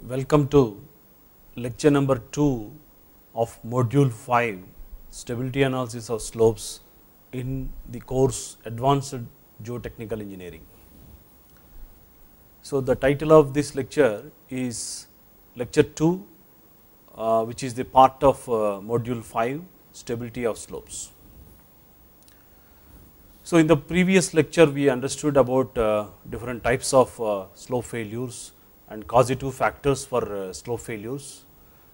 Welcome to lecture number 2 of module 5 stability analysis of slopes in the course Advanced Geotechnical Engineering. So, the title of this lecture is lecture 2 which is the part of module 5 stability of slopes. So, in the previous lecture we understood about different types of slope failures and causative factors for slope failures,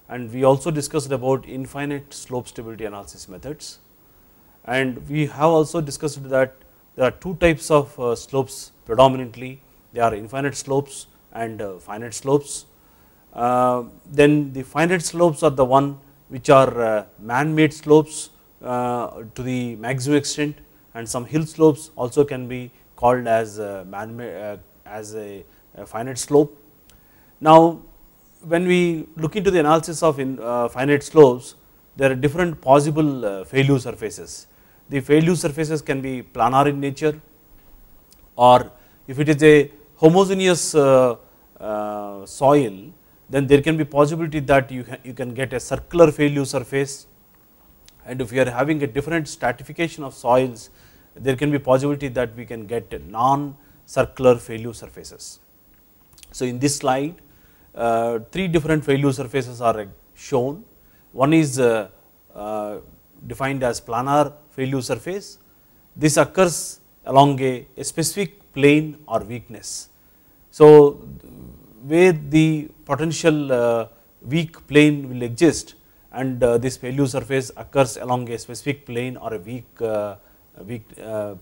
and we also discussed about infinite slope stability analysis methods, and we have also discussed that there are two types of slopes predominantly. They are infinite slopes and finite slopes. Then the finite slopes are the one which are man-made slopes to the maximum extent, and some hill slopes also can be called as as a finite slope. Now, when we look into the analysis of finite slopes, there are different possible failure surfaces. The failure surfaces can be planar in nature, or if it is a homogeneous soil, then there can be possibility that you can get a circular failure surface, and if you are having a different stratification of soils, there can be possibility that we can get non-circular failure surfaces. So, in this slide, three different failure surfaces are shown. One is defined as planar failure surface. This occurs along a specific plane or weakness. So, where the potential weak plane will exist, and this failure surface occurs along a specific plane or a weak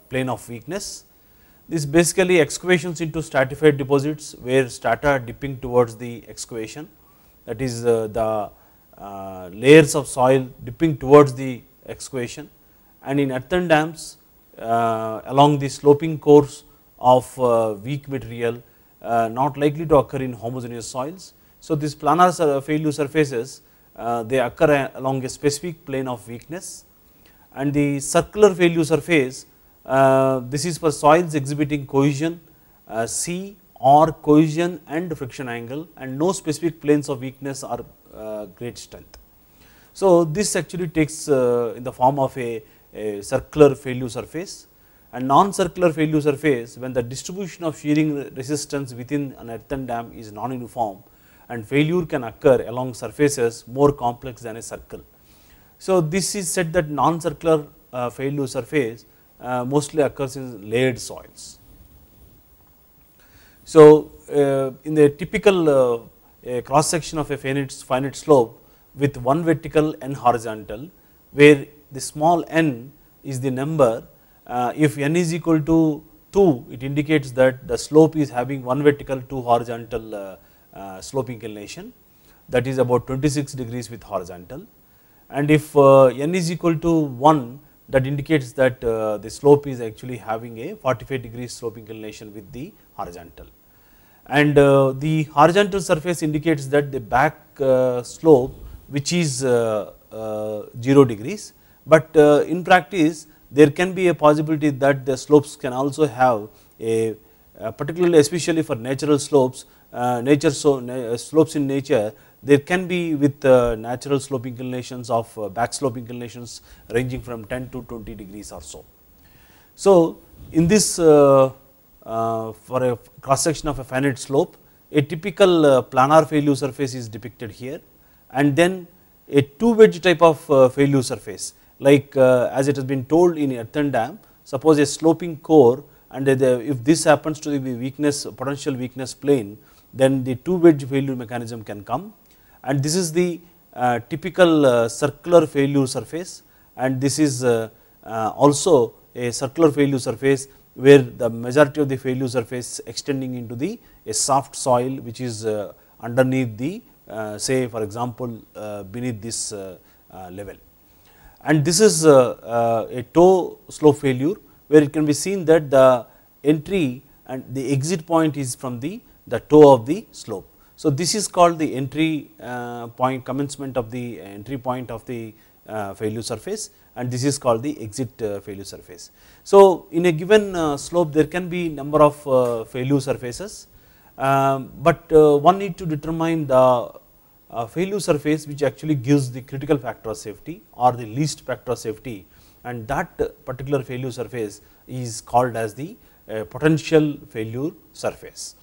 plane of weakness. This basically excavations into stratified deposits where strata are dipping towards the excavation, that is the layers of soil dipping towards the excavation, and in earthen dams along the sloping course of weak material not likely to occur in homogeneous soils. So, these planar failure surfaces they occur along a specific plane of weakness, and the circular failure surface, this is for soils exhibiting cohesion C or cohesion and friction angle, and no specific planes of weakness or great strength. So, this actually takes in the form of a circular failure surface. And non-circular failure surface, when the distribution of shearing resistance within an earthen dam is non-uniform, and failure can occur along surfaces more complex than a circle. So, this is said that non-circular failure surface mostly occurs in layered soils. So, in the typical cross section of a finite slope with one vertical and horizontal, where the small n is the number, if n is equal to 2, it indicates that the slope is having one vertical, two horizontal slope inclination, that is about 26 degrees with horizontal, and if n is equal to 1, that indicates that the slope is actually having a 45 degrees slope inclination with the horizontal, and the horizontal surface indicates that the back slope which is 0 degrees, but in practice there can be a possibility that the slopes can also have a particularly especially for natural slopes, slopes in nature, there can be with natural slope inclinations of back slope inclinations ranging from 10 to 20 degrees or so. So, in this for a cross section of a finite slope, a typical planar failure surface is depicted here, and then a two wedge type of failure surface, like as it has been told in earthen dam. Suppose a sloping core, and if this happens to the weakness potential weakness plane, then the two wedge failure mechanism can come, and this is the typical circular failure surface, and this is also a circular failure surface where the majority of the failure surface extending into the a soft soil which is underneath the say for example beneath this level. And this is a toe slope failure where it can be seen that the entry and the exit point is from the toe of the slope. So, this is called the entry point, commencement of the entry point of the failure surface, and this is called the exit failure surface. So, in a given slope there can be number of failure surfaces, but one need to determine the failure surface which actually gives the critical factor of safety or the least factor of safety, and that particular failure surface is called as the potential failure surface.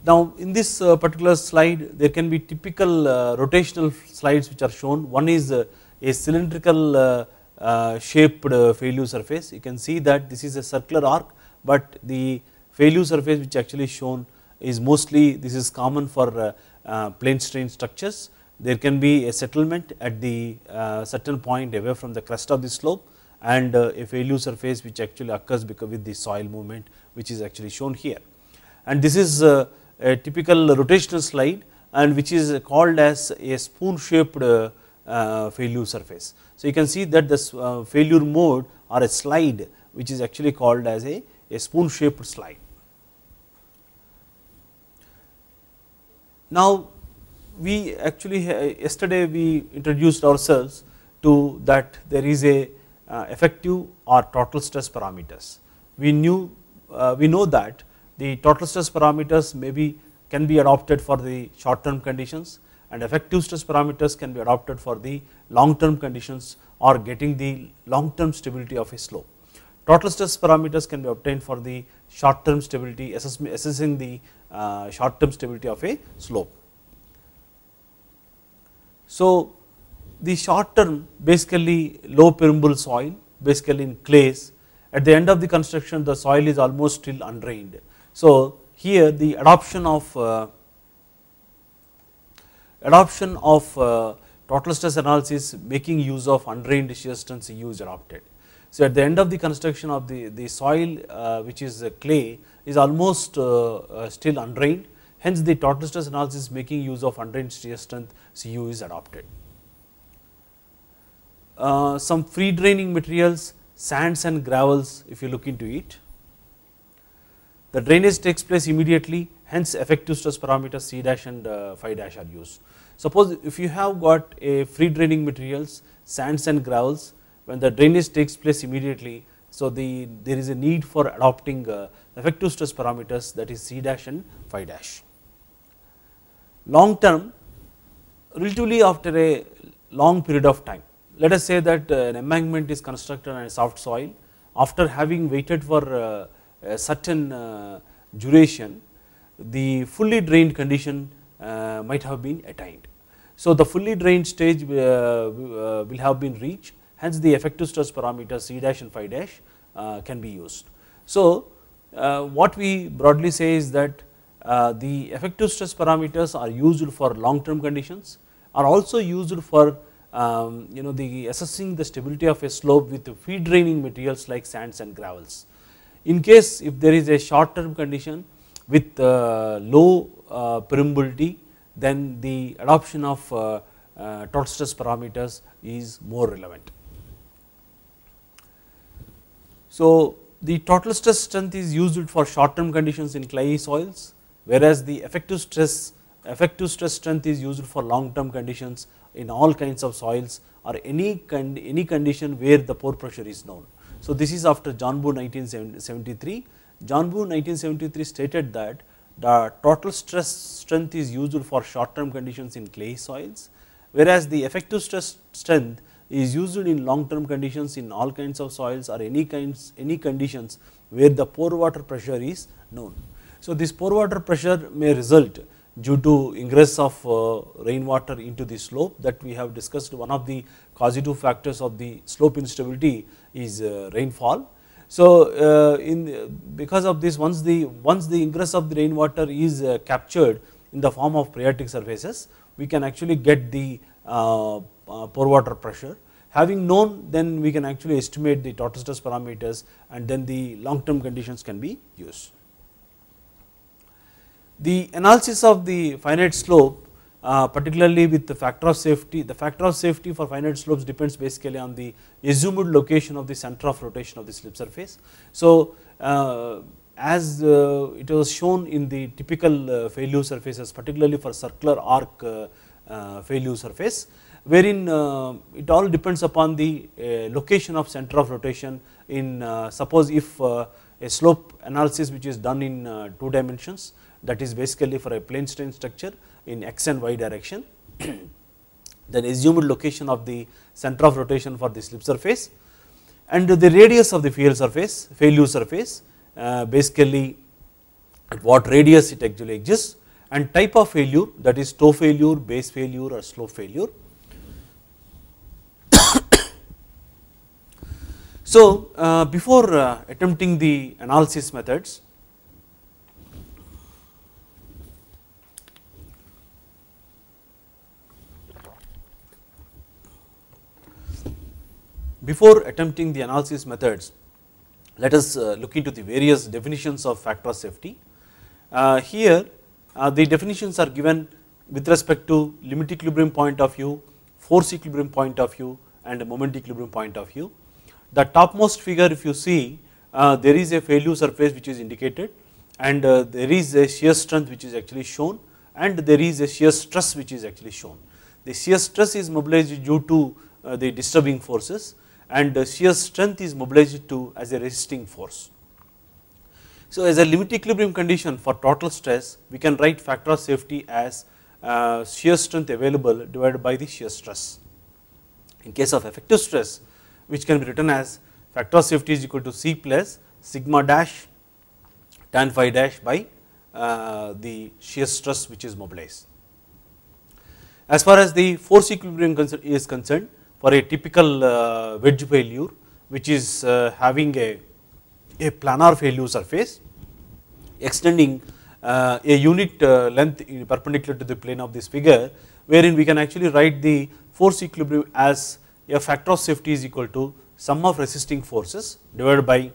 Now, in this particular slide there can be typical rotational slides which are shown. One is a cylindrical shaped failure surface. You can see that this is a circular arc, but the failure surface which actually shown is mostly, this is common for plane strain structures. There can be a settlement at the certain point away from the crest of the slope, and a failure surface which actually occurs because with the soil movement, which is actually shown here. And this is a typical rotational slide, and which is called as a spoon shaped failure surface. So you can see that this failure mode or a slide which is actually called as a spoon shaped slide. Now, we actually yesterday we introduced ourselves to that there is a effective or total stress parameters. We know that the total stress parameters can be adopted for the short term conditions, and effective stress parameters can be adopted for the long term conditions or getting the long term stability of a slope. Total stress parameters can be obtained for the short term stability, assessing the short term stability of a slope. So, the short term basically low permeable soil, basically in clays. At the end of the construction the soil is almost still undrained. So, here the adoption of total stress analysis making use of undrained shear strength CU is adopted. So, at the end of the construction of the soil which is clay is almost still undrained, hence the total stress analysis making use of undrained shear strength CU is adopted. Some free draining materials, sands and gravels, if you look into it, the drainage takes place immediately, hence effective stress parameters C dash and phi dash are used. Suppose if you have got a free draining materials, sands and gravels, when the drainage takes place immediately, so there is a need for adopting effective stress parameters, that is C dash and phi dash. Long term, relatively after a long period of time, let us say that an embankment is constructed on a soft soil, after having waited for a certain duration, the fully drained condition might have been attained. So, the fully drained stage will have been reached, hence the effective stress parameters C dash and phi dash can be used. So, what we broadly say is that the effective stress parameters are used for long term conditions, are also used for the assessing the stability of a slope with free draining materials like sands and gravels. In case if there is a short term condition with low permeability, then the adoption of total stress parameters is more relevant. So, the total stress strength is used for short term conditions in clayey soils, whereas the effective stress strength is used for long term conditions in all kinds of soils or any condition where the pore pressure is known. So, this is after John Boone 1973. John Boone 1973 stated that the total stress strength is used for short term conditions in clay soils, whereas the effective stress strength is used in long term conditions in all kinds of soils or any conditions where the pore water pressure is known. So, this pore water pressure may result due to ingress of rainwater into the slope that we have discussed. One of the causative factors of the slope instability is rainfall. So, because of this, once the ingress of the rainwater is captured in the form of phreatic surfaces, we can actually get the pore water pressure. Having known, then we can actually estimate the total stress parameters, and then the long term conditions can be used. The analysis of the finite slope, particularly with the factor of safety for finite slopes depends basically on the assumed location of the center of rotation of the slip surface. So, as it was shown in the typical failure surfaces, particularly for circular arc failure surface, wherein it all depends upon the location of center of rotation. In suppose if a slope analysis which is done in 2 dimensions, that is basically for a plane strain structure in x and y direction. Then assumed location of the center of rotation for the slip surface, and the radius of the failure surface, basically at what radius it actually exists, and type of failure, that is toe failure, base failure or slope failure. So, before attempting the analysis methods, let us look into the various definitions of factor of safety. Here the definitions are given with respect to limit equilibrium point of view, force equilibrium point of view and moment equilibrium point of view. The topmost figure, if you see, there is a failure surface which is indicated, and there is a shear strength which is actually shown, and there is a shear stress which is actually shown. The shear stress is mobilized due to the disturbing forces, and the shear strength is mobilized to as a resisting force. So, as a limit equilibrium condition for total stress, we can write factor of safety as shear strength available divided by the shear stress. In case of effective stress, which can be written as factor of safety is equal to C plus sigma dash tan phi dash by the shear stress which is mobilized. As far as the force equilibrium is concerned, for a typical wedge failure which is having a planar failure surface extending a unit length perpendicular to the plane of this figure, wherein we can actually write the force equilibrium as a factor of safety is equal to sum of resisting forces divided by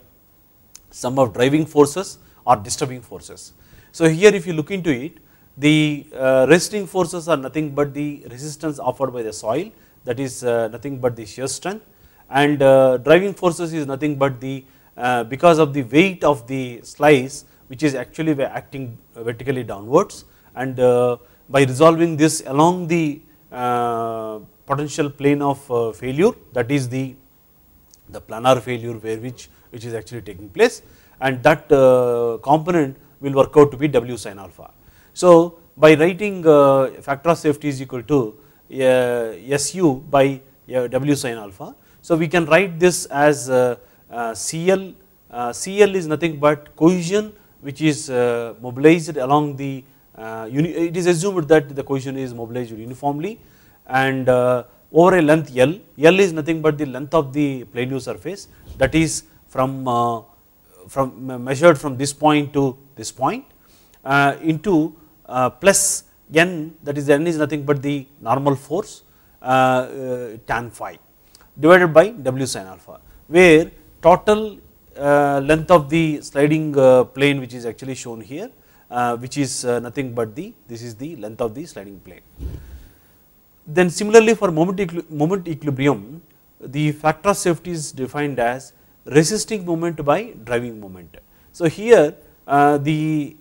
sum of driving forces or disturbing forces. So, here if you look into it, the resisting forces are nothing but the resistance offered by the soil, that is nothing but the shear strength, and driving forces is nothing but the because of the weight of the slice which is actually acting vertically downwards, and by resolving this along the potential plane of failure, that is the planar failure which is actually taking place, and that component will work out to be W sin alpha. So, by writing factor of safety is equal to SU by W sin alpha, so we can write this as CL. CL is nothing but cohesion which is mobilized along the it is assumed that the cohesion is mobilized uniformly, and over a length L. L is nothing but the length of the planar surface, that is from measured from this point to this point into plus N, that is N is nothing but the normal force tan phi divided by W sin alpha, where total length of the sliding plane which is actually shown here, which is nothing but this is the length of the sliding plane. Then similarly for moment equilibrium, the factor of safety is defined as resisting moment by driving moment. So, here the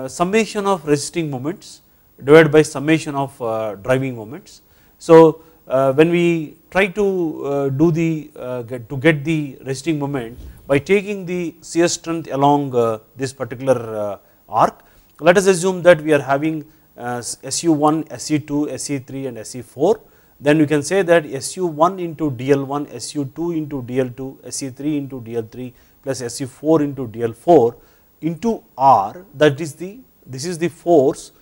summation of resisting moments divided by summation of driving moments. So, when we try to do get the resisting moment by taking the shear strength along this particular arc, let us assume that we are having SU1, SE2, SE3 and SE4, then we can say that SU1 into DL1, SU2 into DL2, SE3 into DL3 plus SE4 into DL4 into R, that is this is the force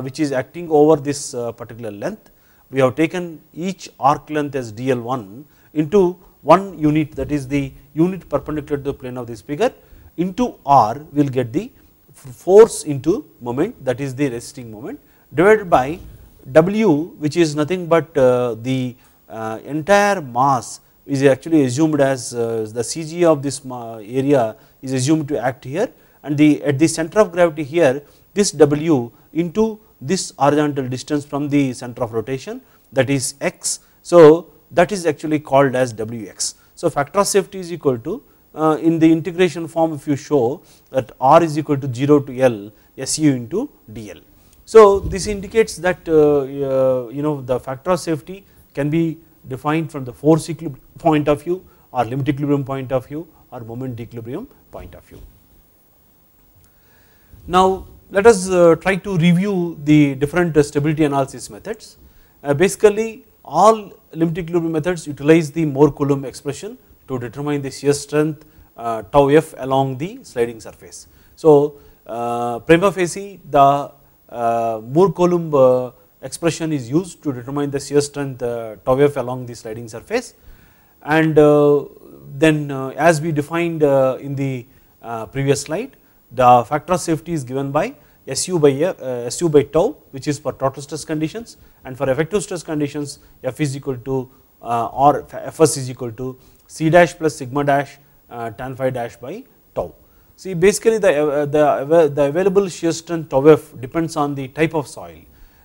which is acting over this particular length. We have taken each arc length as DL1 into one unit, that is the unit perpendicular to the plane of this figure, into R we will get the force into moment, that is the resisting moment, divided by W, which is nothing but the entire mass is actually assumed as the CG of this area is assumed to act here, and at the center of gravity here, this W into this horizontal distance from the center of rotation, that is x. So, that is actually called as Wx. So, factor of safety is equal to in the integration form, if you show that R is equal to 0 to L SU into DL. So, this indicates that the factor of safety can be defined from the force equilibrium point of view or limit equilibrium point of view or moment equilibrium point of view. Now let us try to review the different stability analysis methods. Basically all limit equilibrium methods utilize the Mohr-Coulomb expression to determine the shear strength tau f along the sliding surface. So prima facie the Mohr-Coulomb expression is used to determine the shear strength tau f along the sliding surface, and then as we defined in the previous slide, the factor of safety is given by SU by tau, which is for total stress conditions, and for effective stress conditions F is equal to or Fs is equal to C dash plus sigma dash tan phi dash by tau. See, basically the available shear strength tau f depends on the type of soil.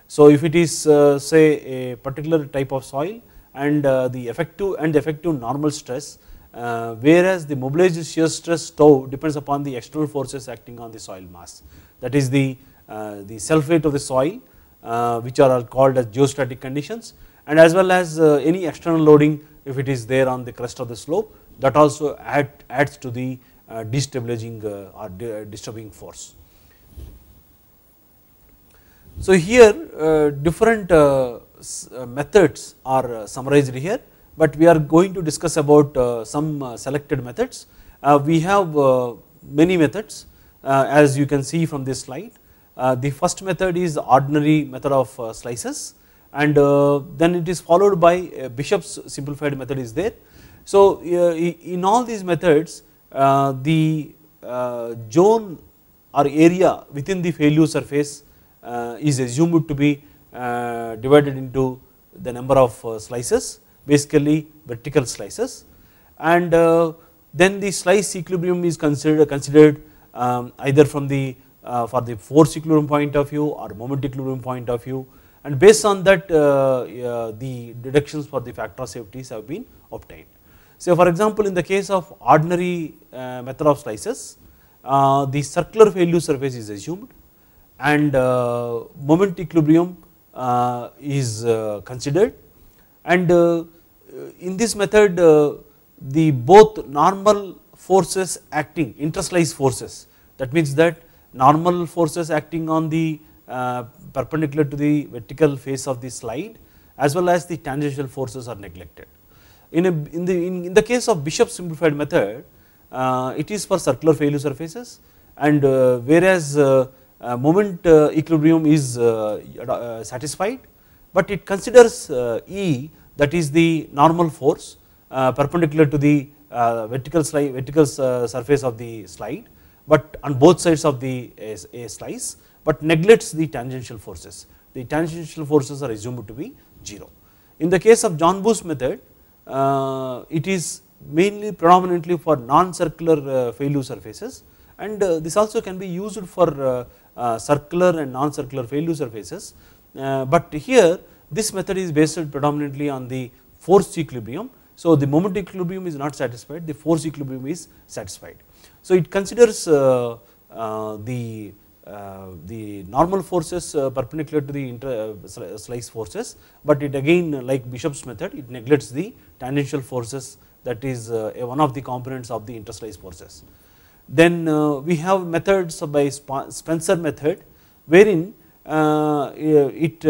So if it is say a particular type of soil and the effective normal stress, whereas the mobilized shear stress tau depends upon the external forces acting on the soil mass, that is the self weight of the soil, which are called as geostatic conditions, and as well as any external loading if it is there on the crest of the slope, that also adds to the destabilizing or disturbing force. So here different methods are summarized here, but we are going to discuss about some selected methods. We have many methods as you can see from this slide. The first method is ordinary method of slices, and then it is followed by Bishop's simplified method is there. So in all these methods the zone or area within the failure surface is assumed to be divided into the number of slices, basically vertical slices, and then the slice equilibrium is considered either from the for the force equilibrium point of view or moment equilibrium point of view, and based on that the deductions for the factor of safeties have been obtained. So for example, in the case of ordinary method of slices, the circular failure surface is assumed, and moment equilibrium is considered, and in this method the both normal forces acting, interslice forces, that means that normal forces acting on the perpendicular to the vertical face of the slide as well as the tangential forces are neglected. In the case of Bishop's simplified method, it is for circular failure surfaces, and whereas moment equilibrium is satisfied, but it considers E, that is the normal force perpendicular to the vertical surface of the slide, but on both sides of the slice, but neglects the tangential forces. The tangential forces are assumed to be 0. In the case of John Booth's method, it is mainly predominantly for non-circular failure surfaces, and this also can be used for circular and non-circular failure surfaces, but here this method is based predominantly on the force equilibrium. So the moment equilibrium is not satisfied, the force equilibrium is satisfied. So it considers the normal forces perpendicular to the slice forces, but it again, like Bishop's method, it neglects the tangential forces, that is one of the components of the interslice forces. Then we have methods by Spencer method, wherein it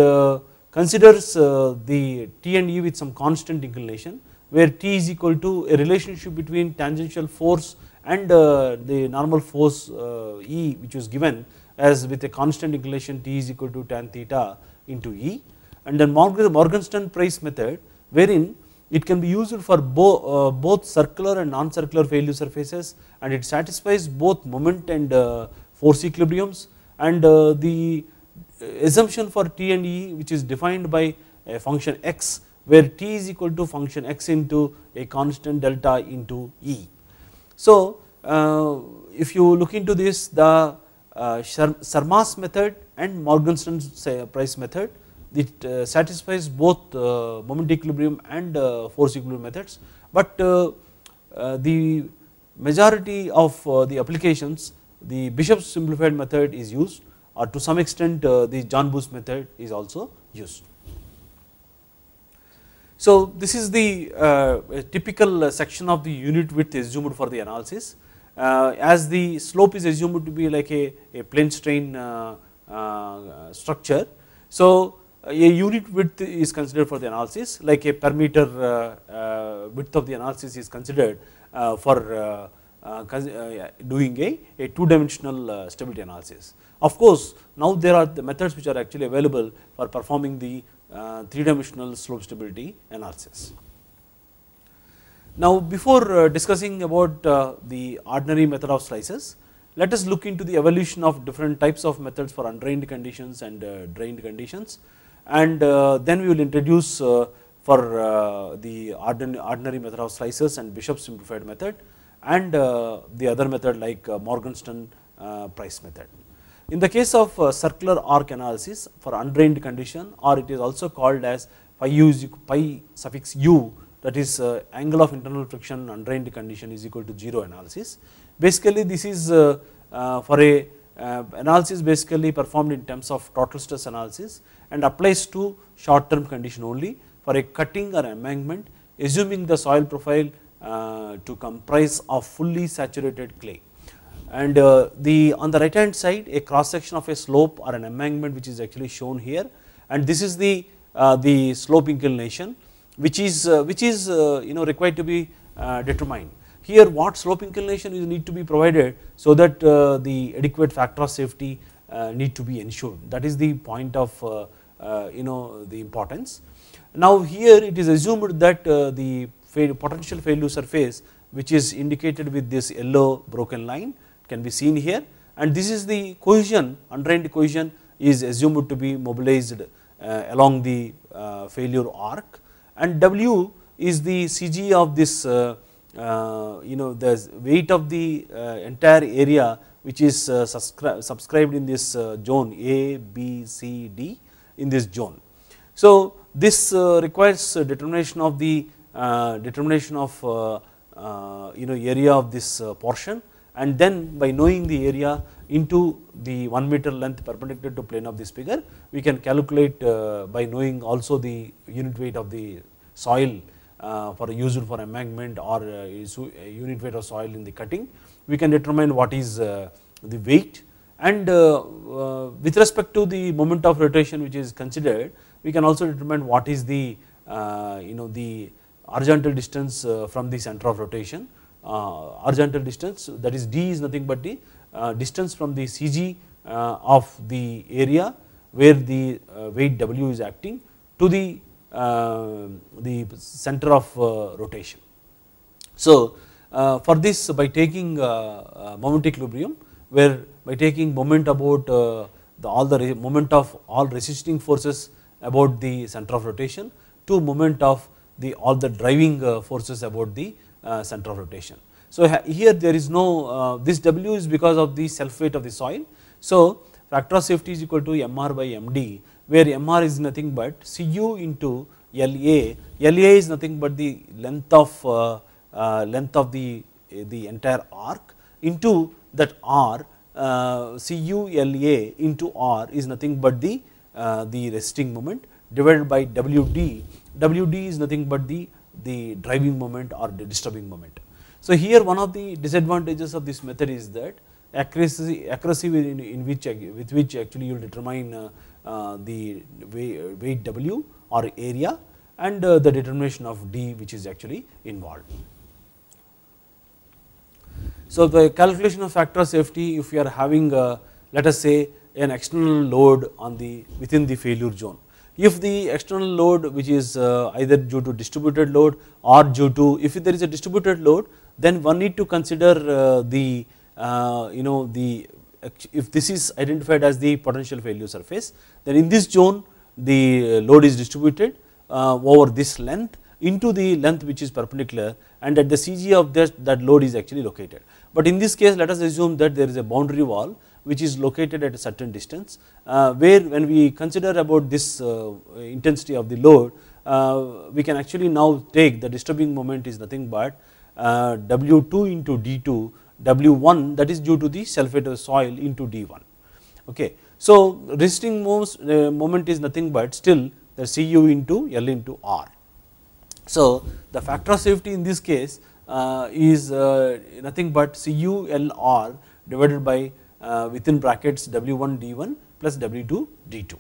considers the T and E with some constant inclination, where T is equal to a relationship between tangential force and the normal force E, which was given as with a constant inclination T is equal to tan theta into E, and then Morgenstern-Price method, wherein it can be used for both circular and non-circular failure surfaces, and it satisfies both moment and force equilibriums, and the assumption for T and E, which is defined by a function x, where T is equal to function x into a constant delta into E. So if you look into this, the Sarmas method and Morgenstern-Price method, it satisfies both moment equilibrium and force equilibrium methods, but the majority of the applications, the Bishop's simplified method is used, or to some extent the John Booth method is also used. So, this is the typical section of the unit width assumed for the analysis, as the slope is assumed to be like a plane strain structure. So, a unit width is considered for the analysis, like a per meter width of the analysis is considered for doing a two dimensional stability analysis. Of course, now there are the methods which are actually available for performing the three dimensional slope stability analysis. Now, before discussing about the ordinary method of slices, let us look into the evolution of different types of methods for undrained conditions and drained conditions, and then we will introduce for the ordinary method of slices and Bishop's simplified method, and the other method like Morgenstern Price method. In the case of circular arc analysis for undrained condition, or it is also called as pi suffix u, that is angle of internal friction undrained condition is equal to 0 analysis. Basically, this is for a analysis basically performed in terms of total stress analysis and applies to short term condition only for a cutting or embankment, assuming the soil profile to comprise of fully saturated clay. And on the right hand side, a cross section of a slope or an embankment which is actually shown here, and this is the slope inclination which is required to be determined. Here what slope inclination is need to be provided, so that the adequate factor of safety need to be ensured. That is the point of the importance. Now here it is assumed that the potential failure surface, which is indicated with this yellow broken line, can be seen here, and this is the cohesion, undrained cohesion is assumed to be mobilized along the failure arc, and W is the CG of this the weight of the entire area which is subscribed in this zone A, B, C, D in this zone. So this requires determination of the area of this portion, and then by knowing the area into the 1 meter length perpendicular to plane of this figure, we can calculate by knowing also the unit weight of the soil for used for embankment or unit weight of soil in the cutting. We can determine what is the weight, and with respect to the moment of rotation which is considered, we can also determine what is the the horizontal distance from the center of rotation. Horizontal distance, that is D, is nothing but the distance from the CG of the area where the weight W is acting to the center of rotation. So for this, by taking moment equilibrium, where by taking moment about all the moment of all resisting forces about the center of rotation to moment of all the driving forces about the center of rotation. So here there is no this W is because of the self weight of the soil. So factor of safety is equal to MR by MD, where MR is nothing but Cu into LA. LA is nothing but the length of the entire arc into that R. Cu LA into R is nothing but the resisting moment divided by WD. WD is nothing but the driving moment or the disturbing moment. So here one of the disadvantages of this method is that accuracy with which actually you will determine the weight W or area, and the determination of D which is actually involved. So the calculation of factor of safety, if you are having let us say an external load on within the failure zone. If the external load which is either due to distributed load or due to, if there is a distributed load, then one need to consider if this is identified as the potential failure surface, then in this zone the load is distributed over this length into the length which is perpendicular, and at the CG of that load is actually located. But in this case, let us assume that there is a boundary wall which is located at a certain distance, where when we consider about this intensity of the load, we can actually now take the disturbing moment is nothing but W2 into D2, W1 that is due to the self weight of the soil into D1. Okay. So resisting moment is nothing but still the Cu into L into R. So, the factor of safety in this case is nothing but CULR divided by within brackets W1 D1 plus W2 D2.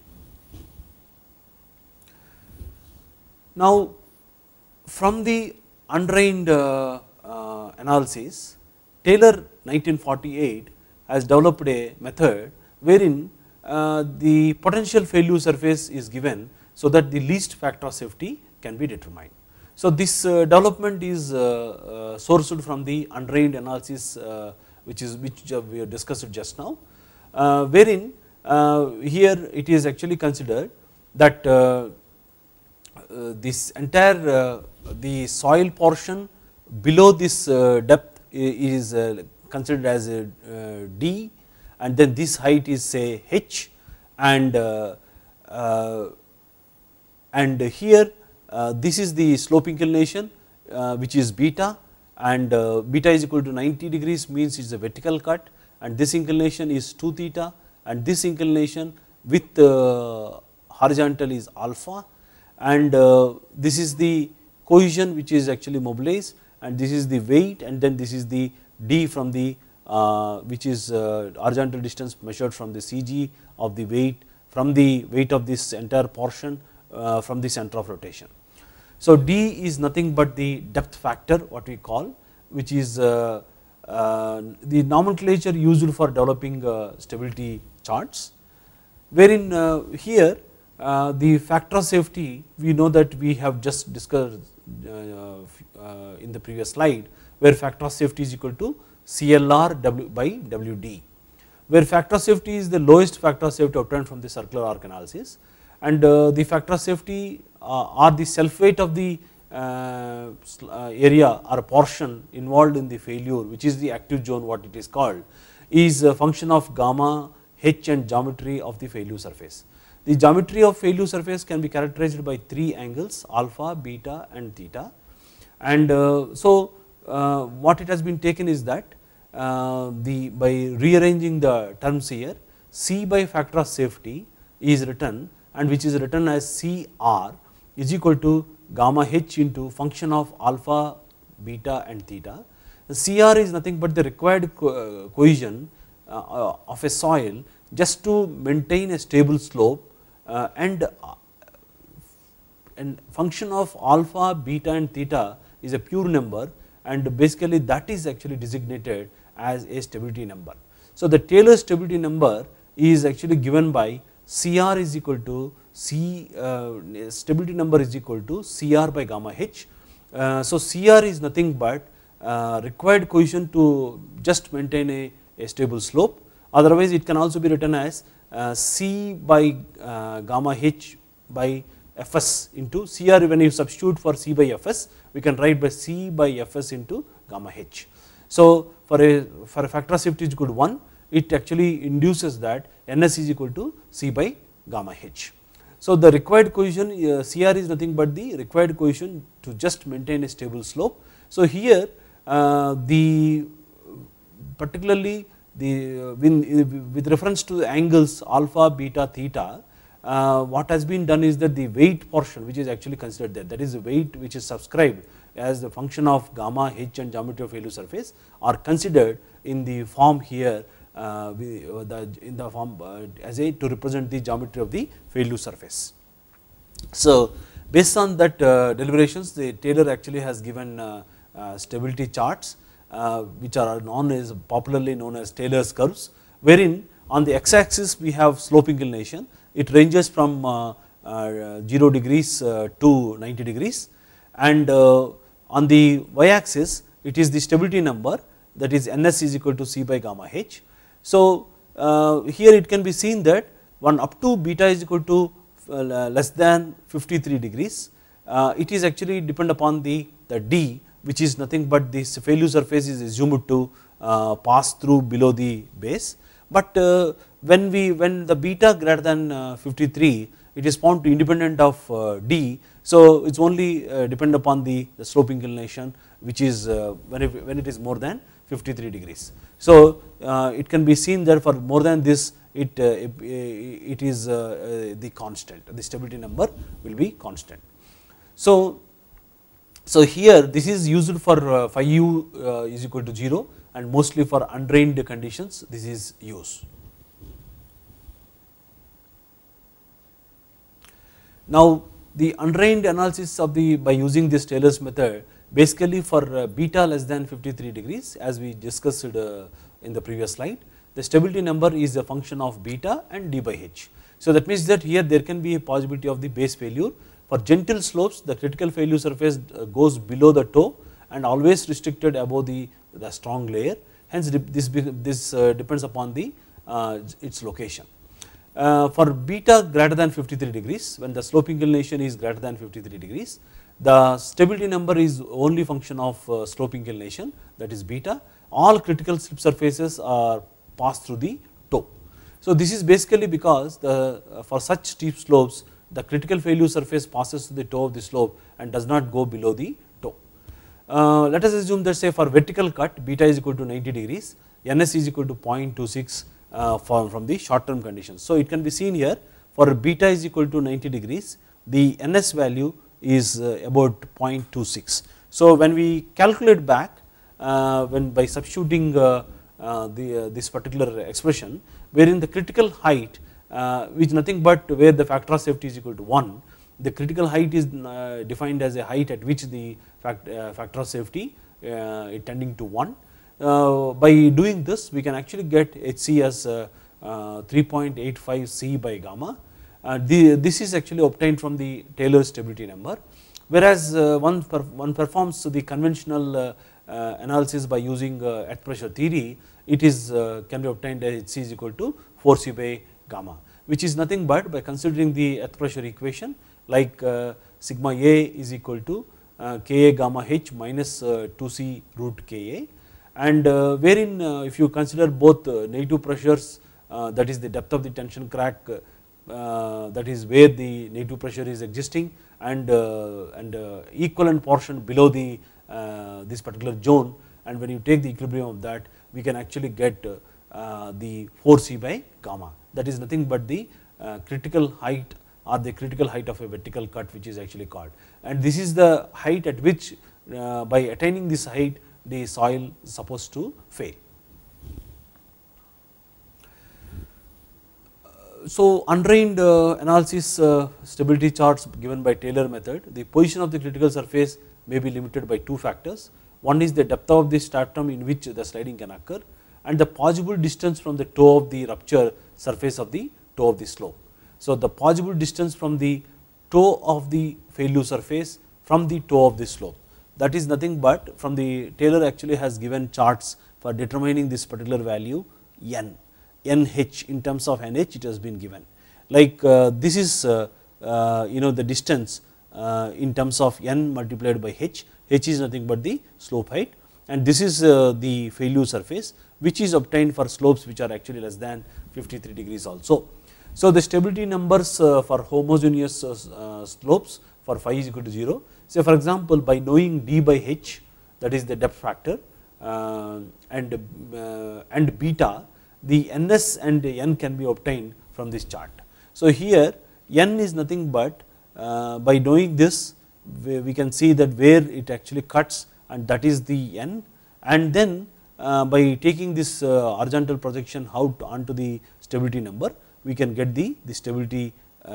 Now, from the undrained analysis, Taylor 1948 has developed a method wherein the potential failure surface is given, so that the least factor of safety can be determined. So, this development is sourced from the undrained analysis which we have discussed just now, wherein here it is actually considered that this entire the soil portion below this depth is considered as D, and then this height is say H, and here this is the slope inclination which is beta, and beta is equal to 90 degrees, means it is a vertical cut, and this inclination is 2 theta, and this inclination with horizontal is alpha, and this is the cohesion which is actually mobilized, and this is the weight, and then this is the D from the which is horizontal distance measured from the CG of the weight, from the weight of this entire portion from the center of rotation. So, D is nothing but the depth factor, what we call, which is the nomenclature used for developing stability charts, wherein here the factor of safety we know that we have just discussed in the previous slide, where factor of safety is equal to CLR W by WD, where factor of safety is the lowest factor of safety obtained from the circular arc analysis, and the factor of safety or the self weight of the area or portion involved in the failure, which is the active zone what it is called, is a function of gamma, H and geometry of the failure surface. The geometry of failure surface can be characterized by 3 angles, alpha, beta and theta, and so what it has been taken is that by rearranging the terms here, C by factor of safety is written, and which is written as CR is equal to gamma H into function of alpha, beta and theta. The CR is nothing but the required cohesion of a soil just to maintain a stable slope, and function of alpha, beta and theta is a pure number, and basically that is actually designated as a stability number. So, the Taylor stability number is actually given by CR is equal to stability number is equal to CR by gamma H. So, CR is nothing but required cohesion to just maintain a stable slope, otherwise it can also be written as C by gamma H by Fs into CR. When you substitute for C by Fs, we can write by C by Fs into gamma H. So, for a factor of safety is equal to 1, it actually induces that Ns is equal to C by gamma H. So, the required cohesion CR is nothing but the required cohesion to just maintain a stable slope. So, here the particularly the with reference to the angles alpha, beta, theta, what has been done is that the weight portion which is actually considered there, that is the weight which is subscribed as the function of gamma, H and geometry of failure surface, are considered in the form here in the form as a to represent the geometry of the failure surface. So, based on that deliberations, the Taylor actually has given stability charts which are popularly known as Taylor's curves, wherein on the x axis we have slope inclination, it ranges from 0 degrees to 90 degrees, and on the y axis it is the stability number, that is Ns is equal to C by gamma H. So, here it can be seen that one up to beta is equal to less than 53 degrees, it is actually depend upon the D, which is nothing but this failure surface is assumed to pass through below the base, but when the beta greater than 53, it is found to independent of D. So, it is only depend upon the slope inclination, which is when it is more than 53 degrees. So, it can be seen that for more than this it is the constant, the stability number will be constant. So, So here this is used for phi u is equal to 0 and mostly for undrained conditions this is used. Now the undrained analysis of the by using this Taylor's method basically for beta less than 53 degrees, as we discussed in the previous slide, the stability number is a function of beta and d by h. So that means that here there can be a possibility of the base failure. For gentle slopes the critical failure surface goes below the toe and always restricted above the strong layer, hence this depends upon the its location. For beta greater than 53 degrees, when the slope inclination is greater than 53 degrees, the stability number is only function of slope inclination, that is beta. All critical slip surfaces are passed through the toe. So this is basically because for such steep slopes the critical failure surface passes through the toe of the slope and does not go below the toe. Let us assume that say for vertical cut beta is equal to 90 degrees, ns is equal to 0.26 from the short term conditions. So it can be seen here for beta is equal to 90 degrees, the ns value is about 0.26. So when we calculate back when by substituting this particular expression wherein the critical height which nothing but where the factor of safety is equal to 1, the critical height is defined as a height at which the factor of safety is tending to 1. By doing this we can actually get HC as 3.85 C by gamma. This is actually obtained from the Taylor stability number, whereas one performs the conventional analysis by using earth pressure theory, it is can be obtained as HC is equal to 4 C by gamma, which is nothing but by considering the earth pressure equation like sigma A is equal to Ka gamma H minus 2C root Ka, and wherein if you consider both negative pressures that is the depth of the tension crack that is where the negative pressure is existing and equivalent portion below the this particular zone, and when you take the equilibrium of that we can actually get the 4 C by gamma, that is nothing but the critical height or the critical height of a vertical cut which is actually called, and this is the height at which by attaining this height the soil is supposed to fail. So undrained analysis stability charts given by Taylor method, the position of the critical surface may be limited by two factors. One is the depth of the stratum in which the sliding can occur and the possible distance from the toe of the rupture surface of the toe of the slope. So the possible distance from the toe of the failure surface from the toe of the slope, that is nothing but from the Taylor actually has given charts for determining this particular value n, nh in terms of nh it has been given, like this is the distance in terms of n multiplied by h, h is nothing but the slope height, and this is the failure surface which is obtained for slopes which are actually less than 53 degrees also. So the stability numbers for homogeneous slopes for phi is equal to 0. Say for example by knowing d by h, that is the depth factor, and beta, the ns and n can be obtained from this chart. So here n is nothing but by knowing this we can see that where it actually cuts and that is the n, and then by taking this horizontal projection out onto the stability number we can get the stability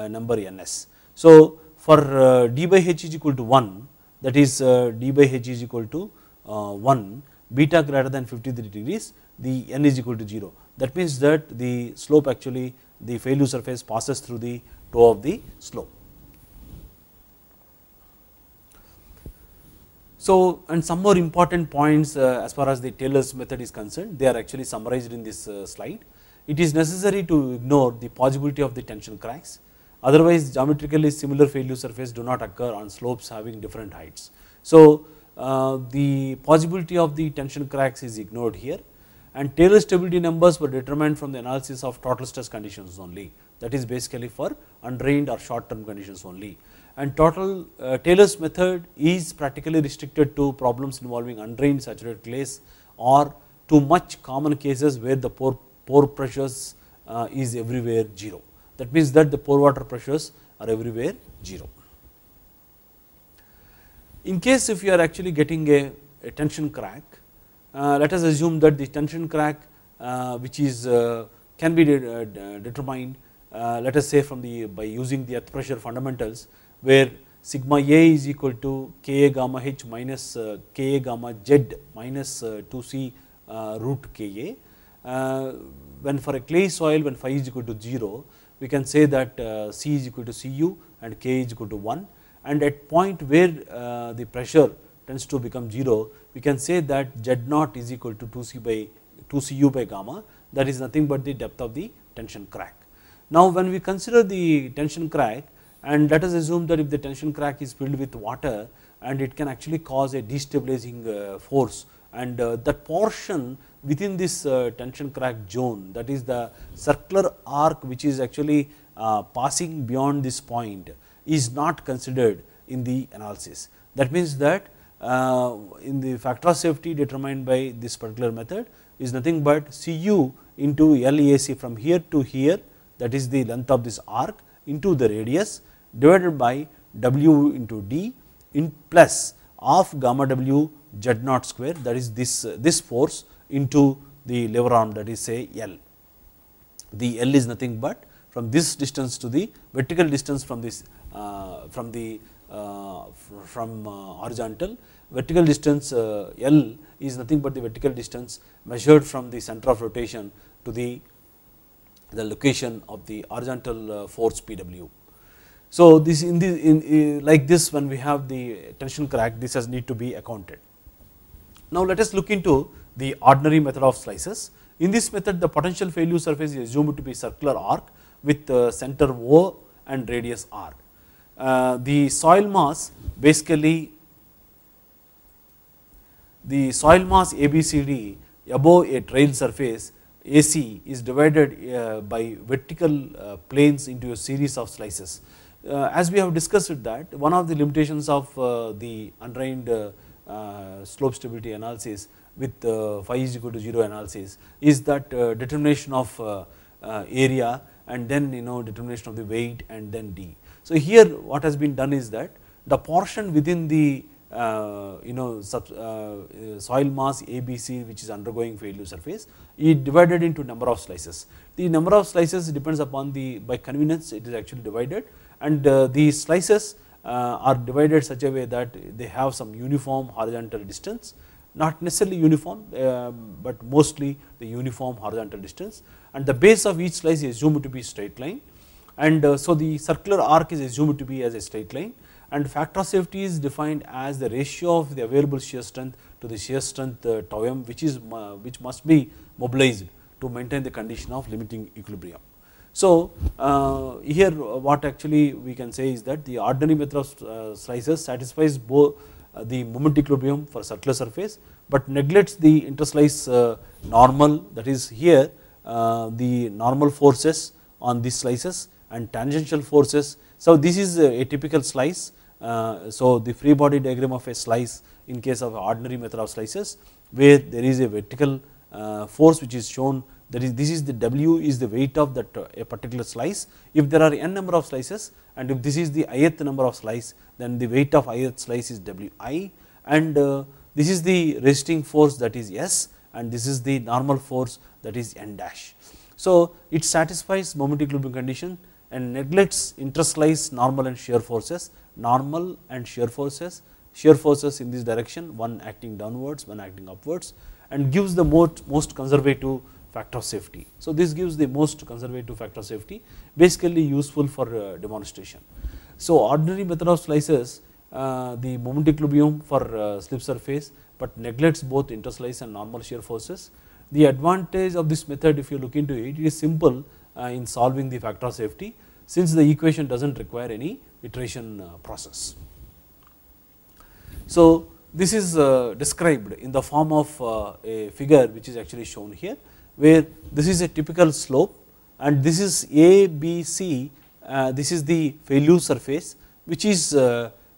number ns. So for d by h is equal to 1, that is d by h is equal to 1, beta greater than 53 degrees, the n is equal to 0. That means that the slope actually the failure surface passes through the toe of the slope. So and some more important points as far as the Taylor's method is concerned, they are actually summarized in this slide. It is necessary to ignore the possibility of the tension cracks, otherwise geometrically similar failure surface do not occur on slopes having different heights. So the possibility of the tension cracks is ignored here, and Taylor stability numbers were determined from the analysis of total stress conditions only, that is basically for undrained or short term conditions only, and total Taylor's method is practically restricted to problems involving undrained saturated clays or to much common cases where the pore pressures is everywhere 0. That means that the pore water pressures are everywhere 0. In case if you are actually getting a tension crack, let us assume that the tension crack which is can be determined let us say from the by using the earth pressure fundamentals, where sigma A is equal to Ka gamma H minus Ka gamma Z minus 2C root Ka. When for a clay soil, when phi is equal to 0, we can say that C is equal to Cu and K is equal to 1, and at point where the pressure tends to become 0, we can say that Z naught is equal to 2Cu by gamma, that is nothing but the depth of the tension crack. Now, when we consider the tension crack, and let us assume that if the tension crack is filled with water and it can actually cause a destabilizing force, and that portion within this tension crack zone, that is the circular arc which is actually passing beyond this point, is not considered in the analysis. That means that in the factor of safety determined by this particular method is nothing but Cu into LAC from here to here, that is the length of this arc, into the radius divided by W into D in plus of gamma W Z naught square, that is this force into the lever arm, that is say L. The L is nothing but from this distance to the vertical distance from this from horizontal, vertical distance L is nothing but the vertical distance measured from the center of rotation to the location of the horizontal force Pw. So, this like this, when we have the tension crack, this has need to be accounted. Now, let us look into the ordinary method of slices. In this method, the potential failure surface is assumed to be circular arc with center O and radius R. The soil mass basically, the soil mass ABCD above a trail surface AC is divided by vertical planes into a series of slices. As we have discussed that, one of the limitations of the undrained slope stability analysis with phi is equal to 0 analysis is that determination of area, and then determination of the weight, and then D. So, here what has been done is that the portion within the soil mass ABC which is undergoing failure surface is divided into number of slices. The number of slices depends upon the, by convenience it is actually divided, and these slices are divided such a way that they have some uniform horizontal distance, not necessarily uniform, but mostly the uniform horizontal distance, and the base of each slice is assumed to be straight line, and so the circular arc is assumed to be as a straight line, and factor of safety is defined as the ratio of the available shear strength to the shear strength tau m, which must be mobilized to maintain the condition of limiting equilibrium. So, here what actually we can say is that the ordinary method of slices satisfies both the moment equilibrium for circular surface, but neglects the interslice normal, that is here the normal forces on these slices and tangential forces. So, this is a typical slice. So, the free body diagram of a slice in case of ordinary method of slices, where there is a vertical force which is shown, that is this is the W is the weight of that a particular slice. If there are n number of slices, and if this is the ith number of slice, then the weight of ith slice is Wi, and this is the resisting force, that is S, and this is the normal force, that is N dash. So, it satisfies moment equilibrium condition and neglects interslice normal and shear forces, normal and shear forces in this direction, one acting downwards, one acting upwards, and gives the most conservative factor of safety. So, this gives the most conservative factor of safety, basically useful for demonstration. So, ordinary method of slices, the moment equilibrium for slip surface, but neglects both interslice and normal shear forces. The advantage of this method, if you look into it, it is simple in solving the factor of safety, since the equation does not require any iteration process. So, this is described in the form of a figure which is actually shown here, where this is a typical slope and this is A, B, C, this is the failure surface, which is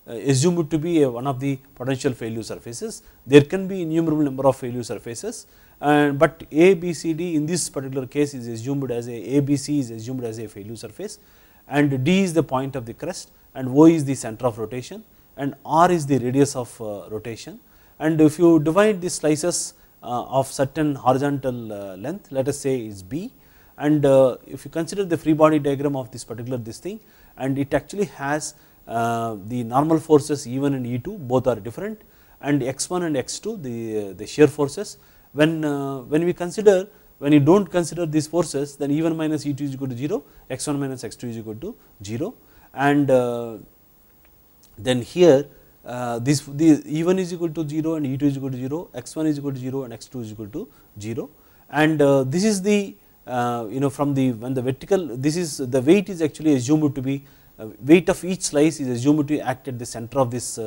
assumed to be one of the potential failure surfaces. There can be innumerable number of failure surfaces, but A, B, C, D in this particular case is assumed as A, B, C is assumed as a failure surface, and D is the point of the crest, and O is the center of rotation, and r is the radius of rotation. And if you divide the slices of certain horizontal length, let us say is b, and if you consider the free body diagram of this particular thing, and it actually has the normal forces E1 and E2 both are different, and x1 and x2 the shear forces. When we consider, when you do not consider these forces, then E1 minus E2 is equal to 0, x1 minus x2 is equal to 0, and then here this E1 is equal to 0 and E2 is equal to 0, x1 is equal to 0 and x2 is equal to 0, and this is the from the when the vertical, this is the weight is actually assumed to be weight of each slice is assumed to act at the center of this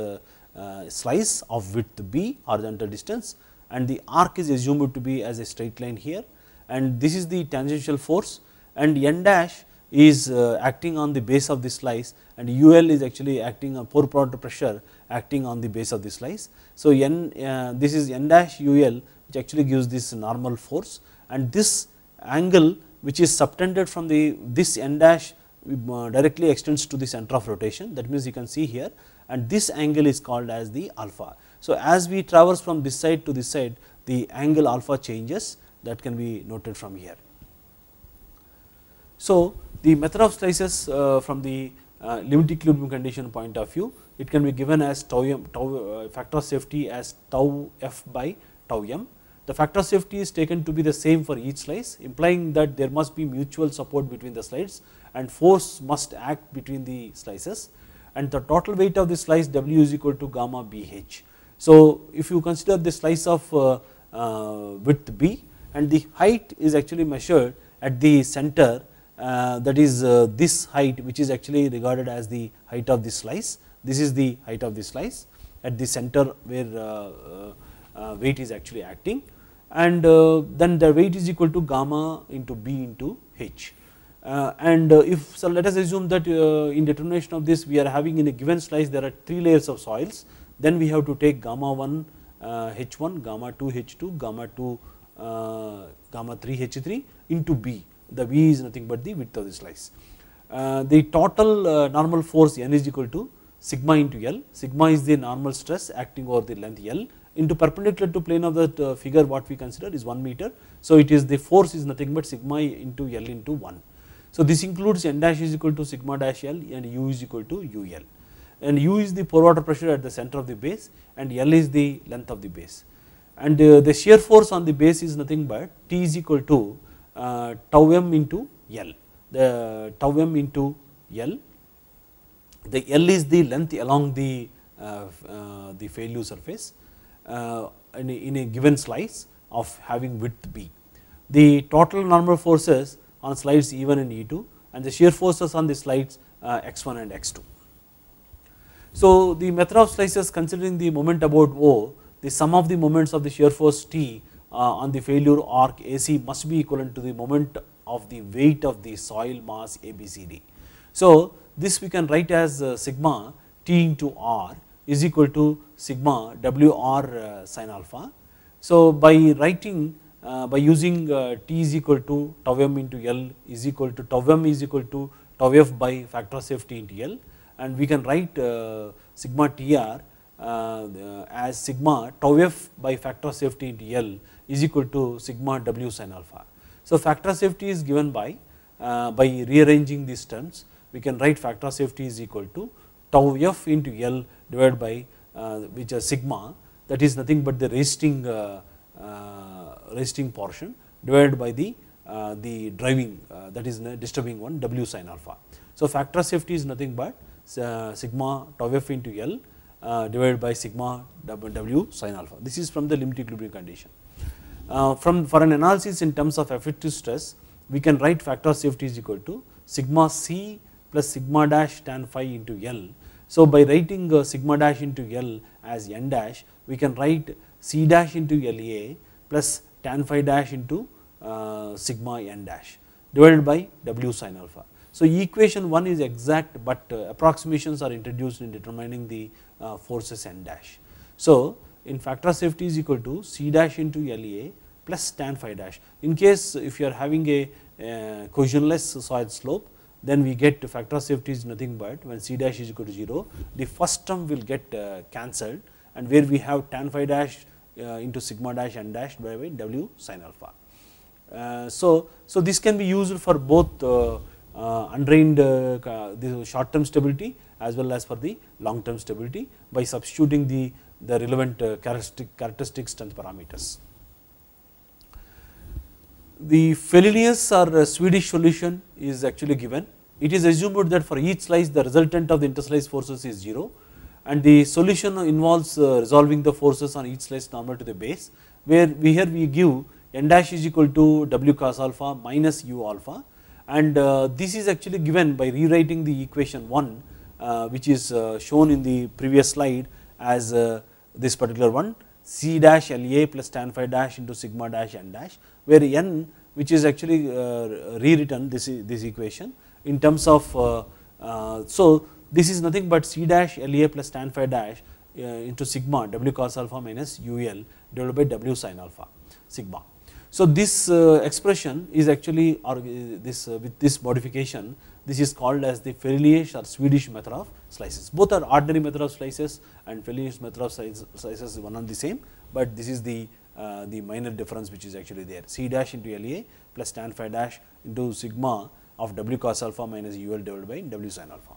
slice of width b horizontal distance, and the arc is assumed to be as a straight line here, and this is the tangential force, and n dash is acting on the base of the slice, and UL is actually acting on pore product pressure acting on the base of the slice. So this is n dash UL, which actually gives this normal force, and this angle which is subtended from this n dash directly extends to the center of rotation. That means you can see here, and this angle is called as the alpha. So as we traverse from this side to this side, the angle alpha changes, that can be noted from here. So the method of slices from the limit equilibrium condition point of view, it can be given as tau m, factor of safety as tau f by tau m. The factor of safety is taken to be the same for each slice, implying that there must be mutual support between the slides and force must act between the slices, and the total weight of the slice W is equal to gamma BH. So if you consider the slice of width B, and the height is actually measured at the center, that is this height, which is actually regarded as the height of the slice. This is the height of the slice at the center where weight is actually acting, and then the weight is equal to gamma into B into H. And if, so let us assume that in determination of this, we are having in a given slice there are 3 layers of soils, then we have to take gamma 1 H1, gamma 2 H2, gamma 2 gamma 3 H3 into B. The V is nothing but the width of the slice. The total normal force N is equal to sigma into L. Sigma is the normal stress acting over the length L into perpendicular to plane of the figure, what we consider is 1 meter. So it is the force is nothing but sigma into L into 1. So this includes N dash is equal to sigma dash L and U is equal to UL, and U is the pore water pressure at the center of the base, and L is the length of the base, and the shear force on the base is nothing but T is equal to tau m into L. The tau m into L, the L is the length along the failure surface in a given slice of having width B. The total normal forces on slides E1 and E2, and the shear forces on the slides x1 and x2. So the method of slices, considering the moment about O, the sum of the moments of the shear force T on the failure arc AC must be equivalent to the moment of the weight of the soil mass ABCD. So this we can write as sigma T into R is equal to sigma WR sin alpha. So by writing by using T is equal to tau m into L is equal to tau m is equal to tau f by factor of safety into L, and we can write sigma TR as sigma tau f by factor of safety into L is equal to sigma W sin alpha. So factor of safety is given by rearranging these terms, we can write factor of safety is equal to tau f into L divided by which is sigma, that is nothing but the resting portion divided by the driving that is disturbing one W sin alpha. So factor of safety is nothing but sigma tau f into L divided by sigma W sin alpha. This is from the limit equilibrium condition. For an analysis in terms of effective stress, we can write factor of safety is equal to sigma C plus sigma dash tan phi into L. So by writing sigma dash into L as N dash, we can write C dash into LA plus tan phi dash into sigma N dash divided by W sin alpha. So equation 1 is exact, but approximations are introduced in determining the forces N dash. So in factor of safety is equal to C dash into LA plus tan phi dash. In case if you are having a cohesionless soil slope, then we get factor of safety is nothing but when C dash is equal to 0, the first term will get cancelled, and where we have tan phi dash into sigma dash n dash by W sin alpha. So this can be used for both undrained the short term stability as well as for the long term stability by substituting the relevant characteristic strength parameters. The Fellenius or Swedish solution is actually given. It is assumed that for each slice the resultant of the interslice forces is 0, and the solution involves resolving the forces on each slice normal to the base, where here we give n dash is equal to W cos alpha minus U alpha, and this is actually given by rewriting the equation 1 which is shown in the previous slide as this particular one, C dash LA plus tan phi dash into sigma dash n dash, where n which is actually rewritten this equation in terms of so this is nothing but C dash LA plus tan phi dash into sigma W cos alpha minus UL divided by W sin alpha sigma. So this expression is actually with this modification, this is called as the Fellenius or Swedish method of slices. Both are ordinary method of slices, and Fellenius method of slices is one and the same, but this is the minor difference which is actually there. C dash into LA plus tan phi dash into sigma of W cos alpha minus UL divided by W sin alpha,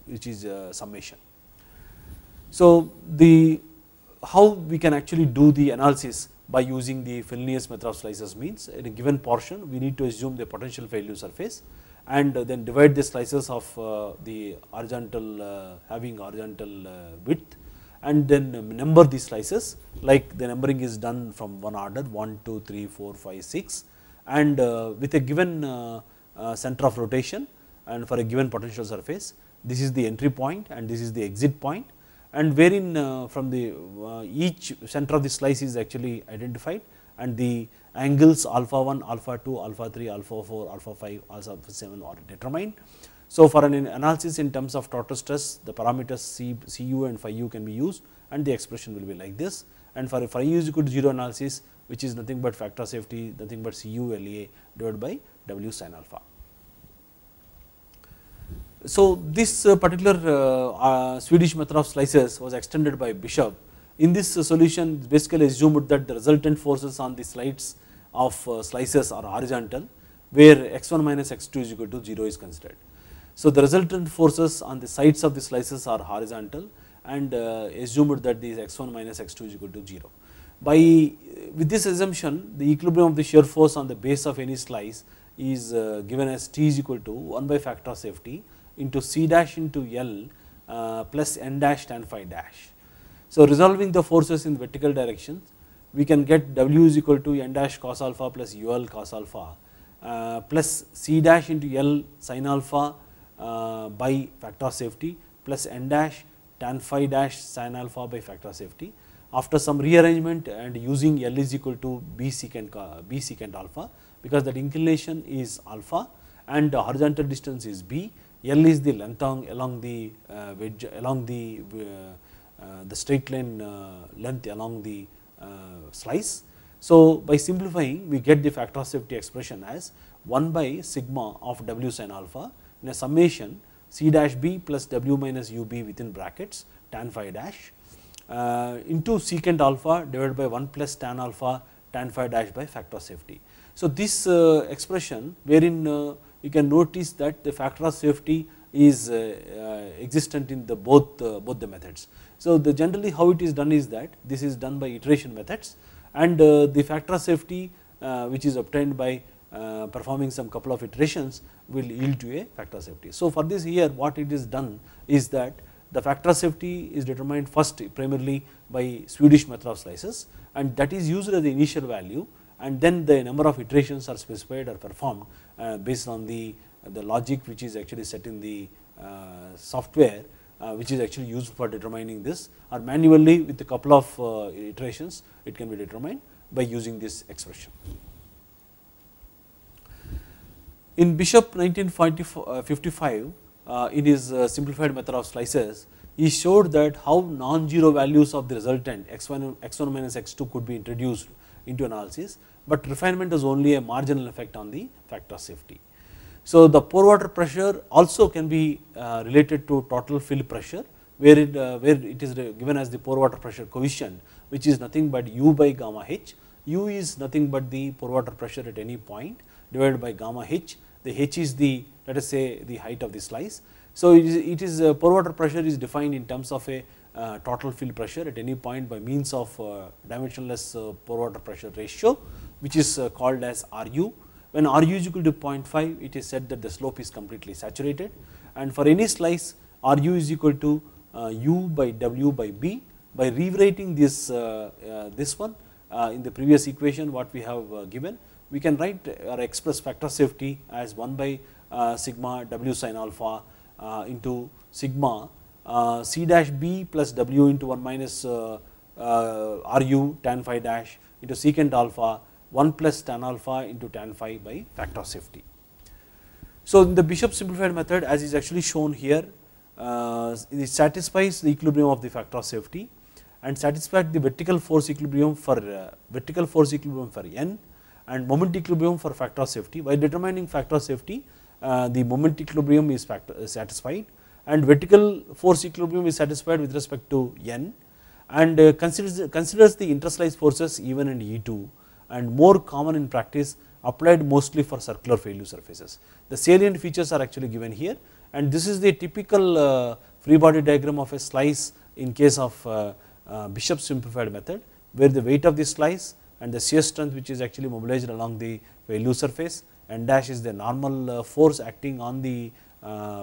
which is summation. So how we can actually do the analysis by using the Fellenius method of slices means, in a given portion we need to assume the potential failure surface and then divide the slices of the horizontal having horizontal width, and then number the slices, like the numbering is done from one order 1, 2, 3, 4, 5, 6, and with a given center of rotation and for a given potential surface. This is the entry point and this is the exit point, and wherein from the each center of the slice is actually identified, and the angles alpha 1, alpha 2, alpha 3, alpha 4, alpha 5, alpha 7 are determined. So for an analysis in terms of total stress, the parameters Cu and phi u can be used, and the expression will be like this. And for phi u is equal to 0 analysis, which is nothing but factor safety, nothing but Cu LA divided by W sin alpha. So this particular Swedish method of slices was extended by Bishop. In this solution, basically assumed that the resultant forces on the slides of slices are horizontal, where x1 minus x2 is equal to 0 is considered. So the resultant forces on the sides of the slices are horizontal, and assumed that these x1 minus x2 is equal to 0. With this assumption, the equilibrium of the shear force on the base of any slice is given as T is equal to 1 by factor of safety into C dash into L plus n dash tan phi dash. So resolving the forces in vertical directions, we can get W is equal to n dash cos alpha plus UL cos alpha plus C dash into L sin alpha by factor of safety plus n dash tan phi dash sin alpha by factor of safety. After some rearrangement and using L is equal to B secant alpha, because that inclination is alpha and the horizontal distance is B, L is the length along the wedge along the straight line length along the slice. So by simplifying, we get the factor of safety expression as 1 by sigma of W sin alpha in a summation C dash B plus W minus UB within brackets tan phi dash into secant alpha divided by 1 plus tan alpha tan phi dash by factor of safety. So this expression, wherein you can notice that the factor of safety is existent in the both the methods. So generally how it is done is that this is done by iteration methods, and the factor of safety which is obtained by performing some couple of iterations will yield to a factor of safety. So for this here what it is done is that the factor of safety is determined first primarily by Swedish method of slices, and that is used as the initial value, and then the number of iterations are specified or performed based on the logic which is actually set in the software which is actually used for determining this, or manually with a couple of iterations it can be determined by using this expression. In Bishop 1955 in his simplified method of slices, he showed that how non-zero values of the resultant x1 minus x2 could be introduced into analysis, but refinement is only a marginal effect on the factor of safety. So, the pore water pressure also can be related to total fill pressure, where it is given as the pore water pressure coefficient, which is nothing but U by gamma h. U is nothing but the pore water pressure at any point divided by gamma h. The h is the, let us say, the height of the slice. So, it is pore water pressure is defined in terms of a total fill pressure at any point by means of dimensionless pore water pressure ratio, which is called as RU. When RU is equal to 0.5, it is said that the slope is completely saturated, and for any slice RU is equal to U by W by B. By rewriting this one in the previous equation what we have given, we can write or express factor safety as 1 by sigma W sin alpha into sigma C dash B plus W into 1 minus RU tan phi dash into secant alpha 1 plus tan alpha into tan phi by factor safety. So, in the Bishop simplified method, as is actually shown here, it satisfies the equilibrium of the factor of safety and satisfies the vertical force equilibrium for n and moment equilibrium for factor of safety. By determining factor of safety, the moment equilibrium is satisfied and vertical force equilibrium is satisfied with respect to n, and considers the interslice forces E1 and E2, and more common in practice, applied mostly for circular failure surfaces. The salient features are actually given here, and this is the typical free body diagram of a slice in case of Bishop simplified method, where the weight of the slice and the shear strength which is actually mobilized along the failure surface, n dash is the normal force acting on the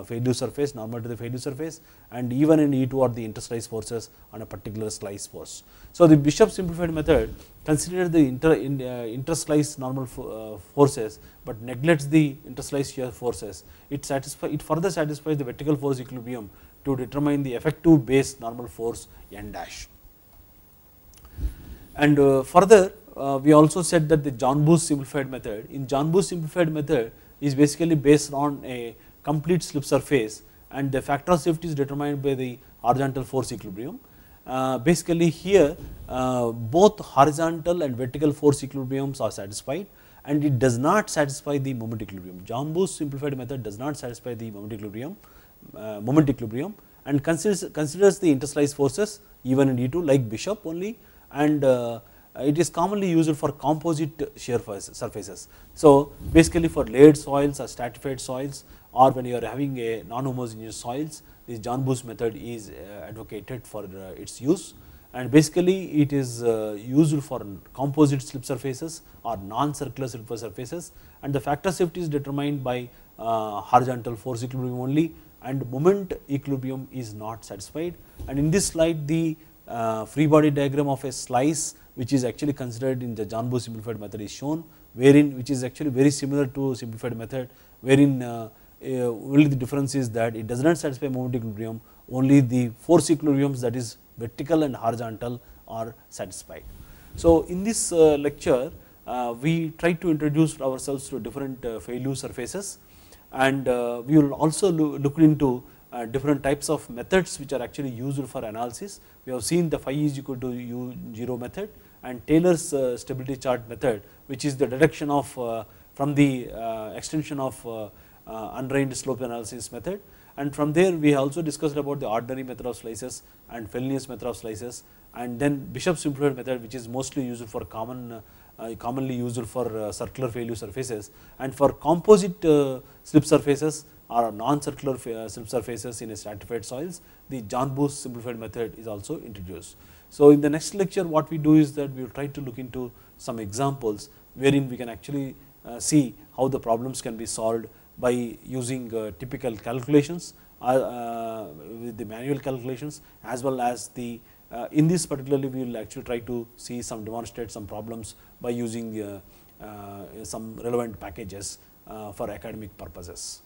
failure surface, normal to the failure surface, and E1 and E2 are the interslice forces on a particular slice force. So, the Bishop simplified method considers the interslice normal forces, but neglects the interslice shear forces. It further satisfies the vertical force equilibrium to determine the effective base normal force n dash. And further, we also said that the John Booth simplified method, in John Booth simplified method is basically based on a complete slip surface, and the factor of safety is determined by the horizontal force equilibrium. Basically here both horizontal and vertical force equilibriums are satisfied, and it does not satisfy the moment equilibrium. John Booth simplified method does not satisfy the moment equilibrium, and considers the interslice forces E1 and E2 like Bishop only, and it is commonly used for composite shear surfaces. So, basically for layered soils or stratified soils, or when you are having a non-homogeneous soils, this John Booth method is advocated for its use, and basically it is used for composite slip surfaces or non-circular slip surfaces, and the factor safety is determined by horizontal force equilibrium only, and moment equilibrium is not satisfied. And in this slide, the free body diagram of a slice which is actually considered in the John Booth simplified method is shown, wherein which is actually very similar to simplified method, wherein only the difference is that it does not satisfy moment equilibrium, only the force equilibriums, that is vertical and horizontal, are satisfied. So, in this lecture we try to introduce ourselves to different failure surfaces, and we will also look into different types of methods which are actually used for analysis. We have seen the phi is equal to U0 method and Taylor's stability chart method, which is the deduction of from the extension of undrained slope analysis method, and from there we also discussed about the ordinary method of slices and Fellenius method of slices, and then Bishop simplified method, which is mostly used for commonly used for circular failure surfaces, and for composite slip surfaces or non-circular slip surfaces in a stratified soils, the John Booth simplified method is also introduced. So, in the next lecture what we do is that we will try to look into some examples wherein we can actually see how the problems can be solved by using typical calculations with the manual calculations, as well as the in this particularly we will actually try to see some demonstrate some problems by using some relevant packages for academic purposes.